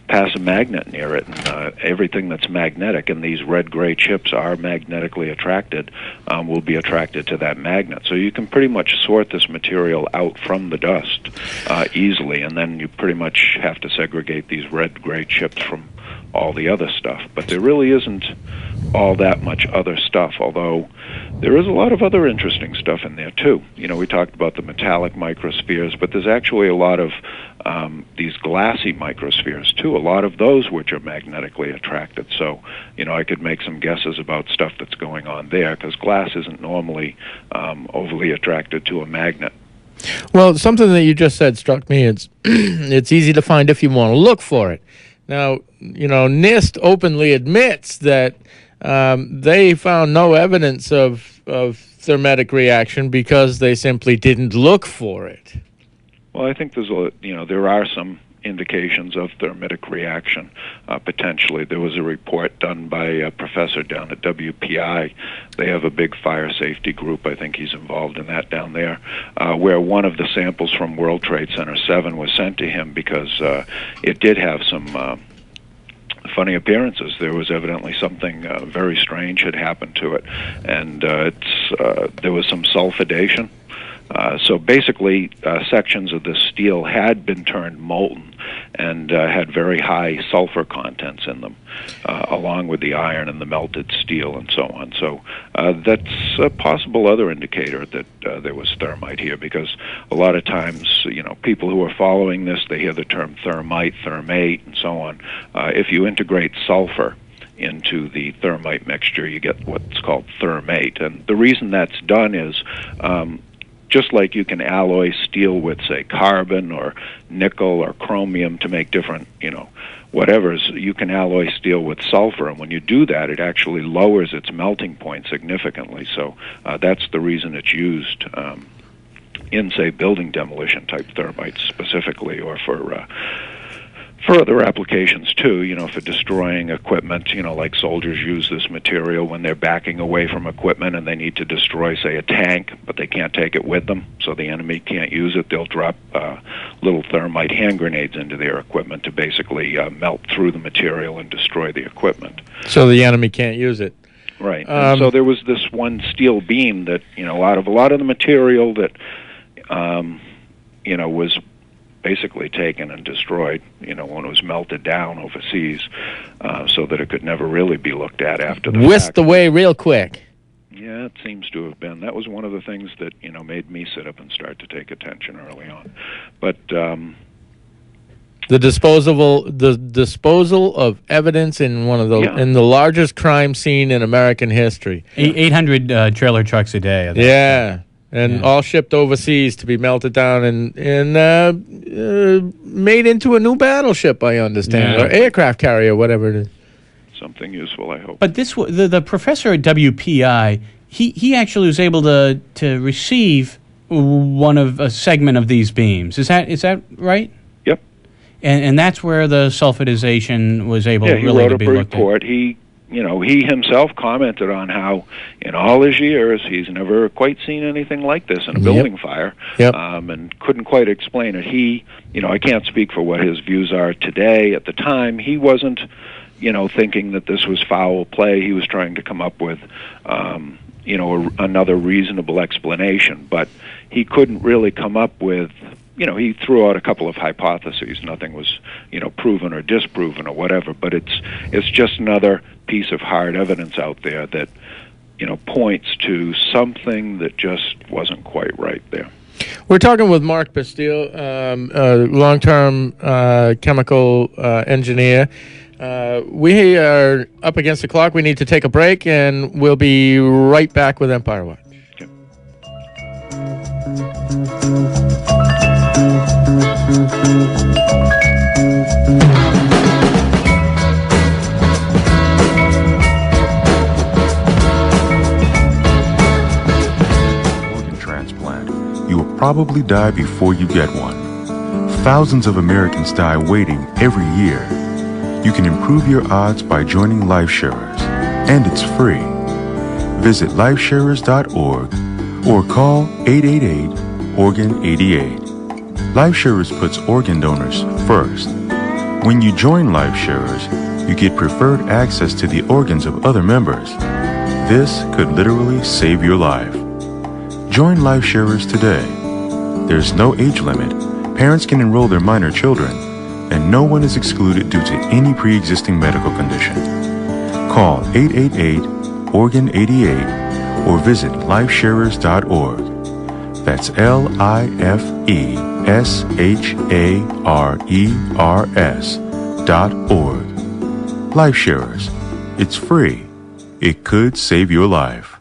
pass a magnet near it, and everything that's magnetic, and these red-gray chips are magnetically attracted, will be attracted to that magnet. So you can pretty much sort this material out from the dust easily, and then you pretty much have to segregate these red-gray chips from all the other stuff. But there really isn't all that much other stuff, although there is a lot of other interesting stuff in there too. We talked about the metallic microspheres, but there's actually a lot of these glassy microspheres too, a lot of those which are magnetically attracted. So, I could make some guesses about stuff that's going on there, because glass isn't normally overly attracted to a magnet. Well, something that you just said struck me. It's easy to find if you want to look for it. Now, NIST openly admits that they found no evidence of thermetic reaction because they simply didn't look for it. Well, I think there are some indications of thermitic reaction, potentially. There was a report done by a professor down at WPI. They have a big fire safety group. I think he's involved in that down there, where one of the samples from World Trade Center 7 was sent to him because it did have some funny appearances. There was evidently something very strange had happened to it, and there was some sulfidation. So basically, sections of the steel had been turned molten and had very high sulfur contents in them, along with the iron and the melted steel and so on. So that's a possible other indicator that there was thermite here, because a lot of times, people who are following this, they hear the term thermite, thermate, and so on. If you integrate sulfur into the thermite mixture, you get what's called thermate. And the reason that's done is just like you can alloy steel with, say, carbon or nickel or chromium to make different, whatevers, you can alloy steel with sulfur. And when you do that, it actually lowers its melting point significantly. So that's the reason it's used in, say, building demolition type thermites specifically, or for other applications too, for destroying equipment, like soldiers use this material when they're backing away from equipment and they need to destroy, say, a tank, but they can't take it with them, so the enemy can't use it. They'll drop little thermite hand grenades into their equipment to basically melt through the material and destroy the equipment. So the enemy can't use it. Right. And so there was this one steel beam that, out of a lot of the material that, was basically taken and destroyed, when it was melted down overseas, so that it could never really be looked at after the Whisked fact. away real quick. Yeah, it seems to have been. That was one of the things that, made me sit up and start to take attention early on. But the disposal of evidence in one of the in the largest crime scene in American history. 800 trailer trucks a day. Yeah. And all shipped overseas to be melted down and made into a new battleship, I understand, or aircraft carrier, whatever it is. Something useful, I hope. But the professor at WPI, he actually was able to receive a segment of these beams. Is that right? Yep. And that's where the sulfidization was able really to be looked at. Yeah, he wrote a report. He himself commented on how, in all his years, he's never quite seen anything like this in a building fire, and couldn't quite explain it. I can't speak for what his views are today. At the time, he wasn't, thinking that this was foul play. He was trying to come up with, another reasonable explanation, but he couldn't really come up with. He threw out a couple of hypotheses. Nothing was, proven or disproven or whatever, but it's just another piece of hard evidence out there that, points to something that just wasn't quite right there. We're talking with Mark Basile, long-term chemical engineer. We are up against the clock. We need to take a break, and we'll be right back with Empire Watch. Okay. probably die before you get one. Thousands of Americans die waiting every year. You can improve your odds by joining LifeSharers, and it's free. Visit lifesharers.org or call 888-ORGAN-88. LifeSharers puts organ donors first. When you join LifeSharers, you get preferred access to the organs of other members. This could literally save your life. Join LifeSharers today. There's no age limit. Parents can enroll their minor children, and no one is excluded due to any pre-existing medical condition. Call 888-ORGAN-88 or visit lifesharers.org. That's LIFESHARERS.org. LifeSharers. It's free. It could save your life.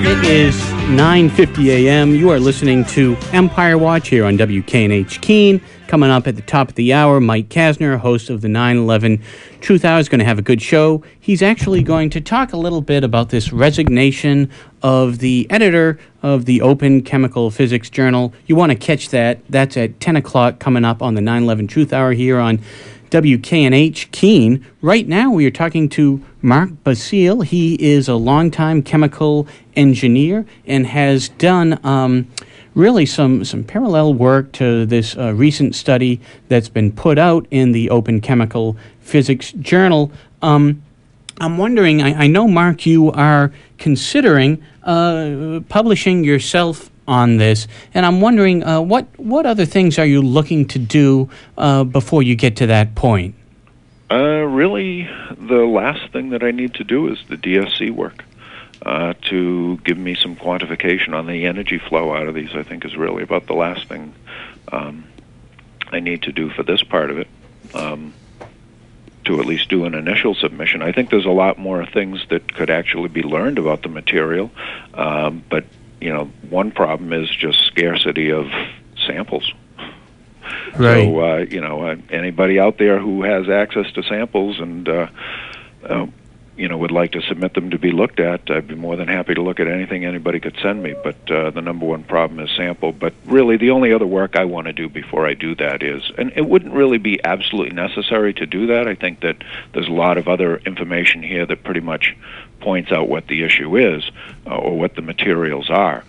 It is 9:50 a.m. You are listening to Empire Watch here on WKNH Keene. Coming up at the top of the hour, Mike Kasner, host of the 9/11 Truth Hour, is going to have a good show. He's actually going to talk a little bit about this resignation of the editor of the Open Chemical Physics Journal. You want to catch that. That's at 10 o'clock coming up on the 9/11 Truth Hour here on WKNH Keene. Right now we are talking to Mark Basile. He is a longtime chemical engineer and has done really some parallel work to this recent study that's been put out in the Open Chemical Physics Journal. I'm wondering, I know, Mark, you are considering publishing yourself on this, and I'm wondering what other things are you looking to do before you get to that point? Really, the last thing that I need to do is the DSC work to give me some quantification on the energy flow out of these. I think is really about the last thing I need to do for this part of it, to at least do an initial submission. I think there's a lot more things that could actually be learned about the material, but one problem is just scarcity of samples. Right. So, anybody out there who has access to samples and, would like to submit them to be looked at, I'd be more than happy to look at anything anybody could send me. But the number one problem is sample. But really, the only other work I want to do before I do that is, and it wouldn't really be absolutely necessary to do that. I think that there's a lot of other information here that pretty much points out what the issue is or what the materials are.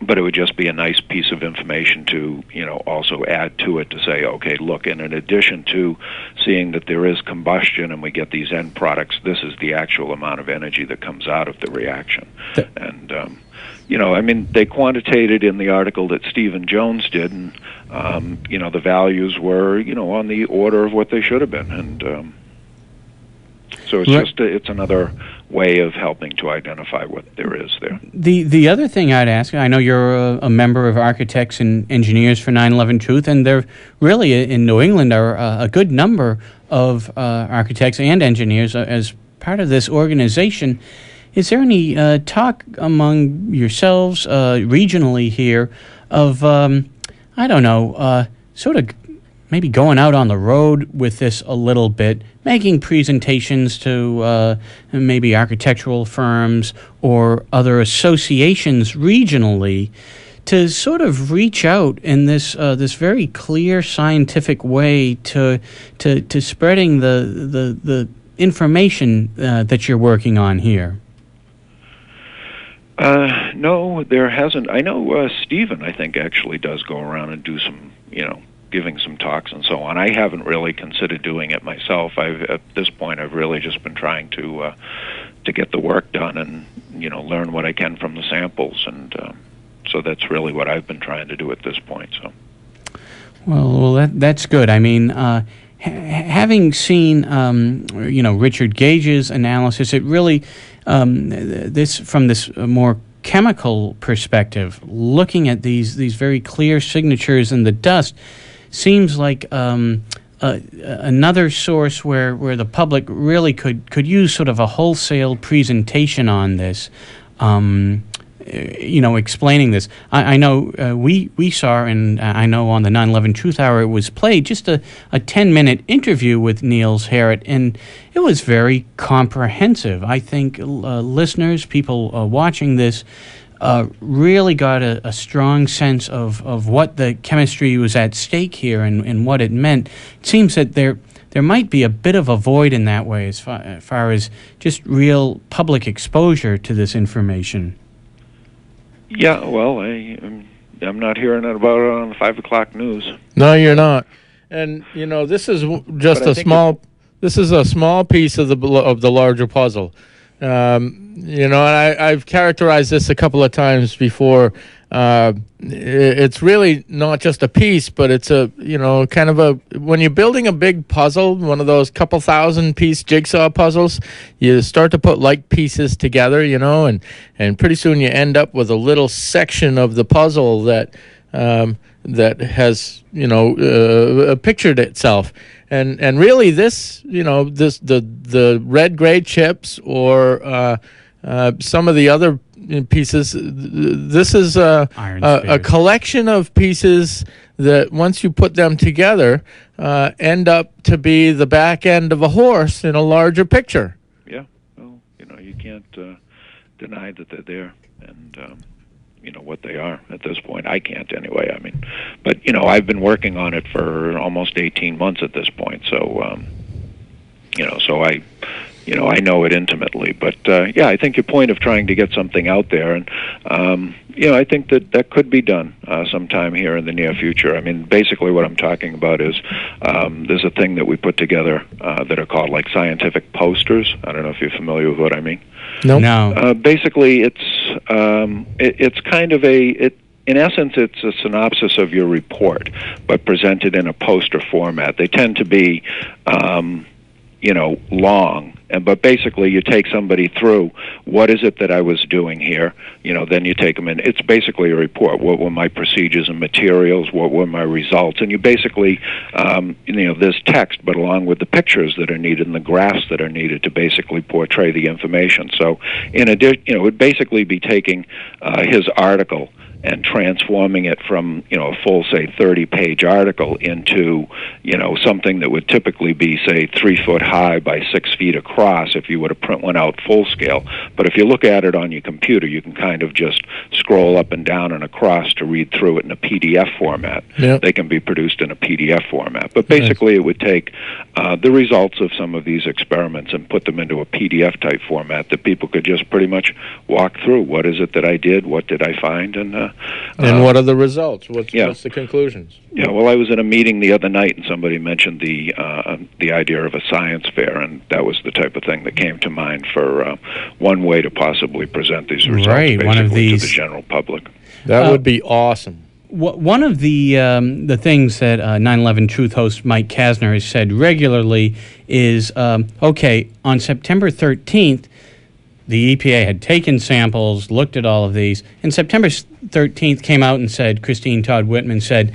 But it would just be a nice piece of information to, also add to it to say, okay, look, and in addition to seeing that there is combustion and we get these end products, this is the actual amount of energy that comes out of the reaction. And, they quantitated in the article that Stephen Jones did, and, the values were, on the order of what they should have been. And so it's it's another way of helping to identify what there is there. The other thing I'd ask, I know you're a member of Architects and Engineers for 9/11 Truth, and there really in New England are a good number of architects and engineers as part of this organization. Is there any talk among yourselves regionally here of, sort of maybe going out on the road with this a little bit, making presentations to maybe architectural firms or other associations regionally to sort of reach out in this this very clear scientific way to spreading the information that you're working on here? No, there hasn't. I know Stephen, I think, actually does go around and do some, giving some talks and so on. I haven't really considered doing it myself. At this point, I've really just been trying to get the work done and learn what I can from the samples, and so that's really what I've been trying to do at this point. So, Well, that's good. I mean, having seen, Richard Gage's analysis, it really, from this more chemical perspective, looking at these very clear signatures in the dust, seems like another source where the public really could use sort of a wholesale presentation on this. Explaining this. I know we saw, and I know on the 9/11 Truth Hour it was played, just a 10-minute interview with Niels Harrit, and it was very comprehensive. I think listeners, people watching this, really got a strong sense of what the chemistry was at stake here and what it meant. It seems that there might be a bit of a void in that way as far as just real public exposure to this information. Yeah, well, I'm not hearing about it on the 5 o'clock news. No, you're not. And this is just a small. This is a small piece of the larger puzzle. And I've characterized this a couple of times before. It's really not just a piece, but it's when you're building a big puzzle, one of those couple thousand piece jigsaw puzzles, you start to put like pieces together, and pretty soon you end up with a little section of the puzzle that has pictured itself. And really this, the red gray chips or some of the other pieces, this is a collection of pieces that once you put them together end up to be the back end of a horse in a larger picture. Yeah, well, you can't deny that they're there, and what they are at this point. I can't anyway. I mean, but I've been working on it for almost 18 months at this point, so so I know it intimately. But I think your point of trying to get something out there, and I think that could be done sometime here in the near future. I mean, basically what I'm talking about is there's a thing that we put together that are called like scientific posters. I don't know if you're familiar with what I mean. Nope. No. Basically, it's kind of in essence, it's a synopsis of your report, but presented in a poster format. They tend to be, long, but basically you take somebody through what is it that I was doing here. Then you take them in. It's basically a report. What were my procedures and materials? What were my results? And you basically, there's text, but along with the pictures that are needed and the graphs that are needed to basically portray the information. So, in addition, it would basically be taking his article and transforming it from, a full, say, 30-page article into, something that would typically be, say, 3 foot high by 6 feet across if you were to print one out full scale. But if you look at it on your computer, you can kind of just scroll up and down and across to read through it in a PDF format. Yep. They can be produced in a PDF format. But basically, it would take the results of some of these experiments and put them into a PDF-type format that people could just pretty much walk through. What is it that I did? What did I find? And what are the results? What's the conclusions? Yeah, well, I was in a meeting the other night, and somebody mentioned the idea of a science fair, and that was the type of thing that came to mind for one way to possibly present these results, right, one of these to the general public. That would be awesome. One of the things that 9/11 Truth host Mike Kasner has said regularly is, on September 13th, the EPA had taken samples, looked at all of these, and September 13th came out and said, Christine Todd Whitman said,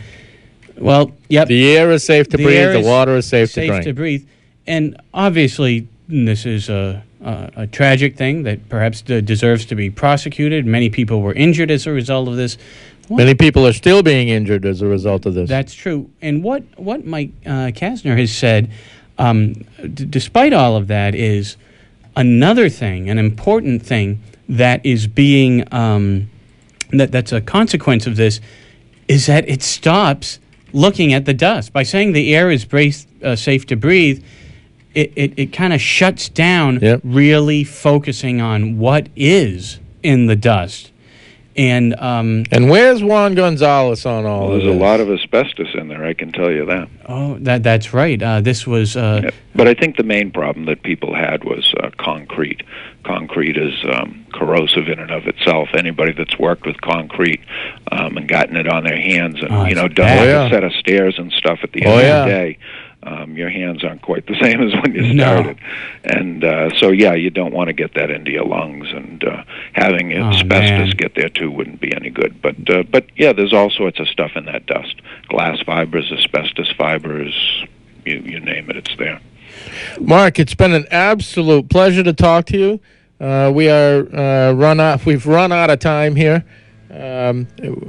well, yep. The air is safe to breathe, the water is safe to breathe. And obviously, this is a tragic thing that perhaps deserves to be prosecuted. Many people were injured as a result of this. Many people are still being injured as a result of this. That's true. And what Mike Kasner has said, despite all of that, is another thing, an important thing that is being that's a consequence of this, is that it stops looking at the dust. By saying the air is safe to breathe, it kind of shuts down really focusing on what is in the dust. And where's Juan Gonzalez on all of this? There's a lot of asbestos in there, I can tell you that. Oh, that's right. This was... Yeah. But I think the main problem that people had was concrete. Concrete is corrosive in and of itself. Anybody that's worked with concrete and gotten it on their hands and done a set of stairs and stuff at the end of the day, your hands aren't quite the same as when you started. And so, you don't want to get that into your lungs, and having asbestos get there too wouldn't be any good. But there's all sorts of stuff in that dust. Glass fibers, asbestos fibers, you name it, it's there. Mark, it's been an absolute pleasure to talk to you. We've run out of time here.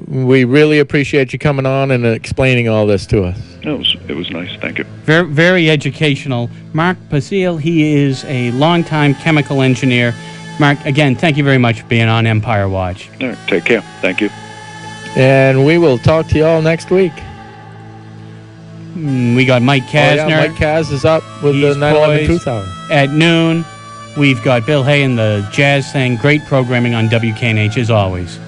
We really appreciate you coming on and explaining all this to us. It was nice. Thank you. Very, very educational. Mark Basile, he is a longtime chemical engineer. Mark, again, thank you very much for being on Empire Watch. All right, take care. Thank you. And we will talk to you all next week. We got Mike Kasner. Mike Kaz is up with the 9/11 Truth Hour. At noon, we've got Bill Hay and the Jazz Thing. Great programming on WKNH as always.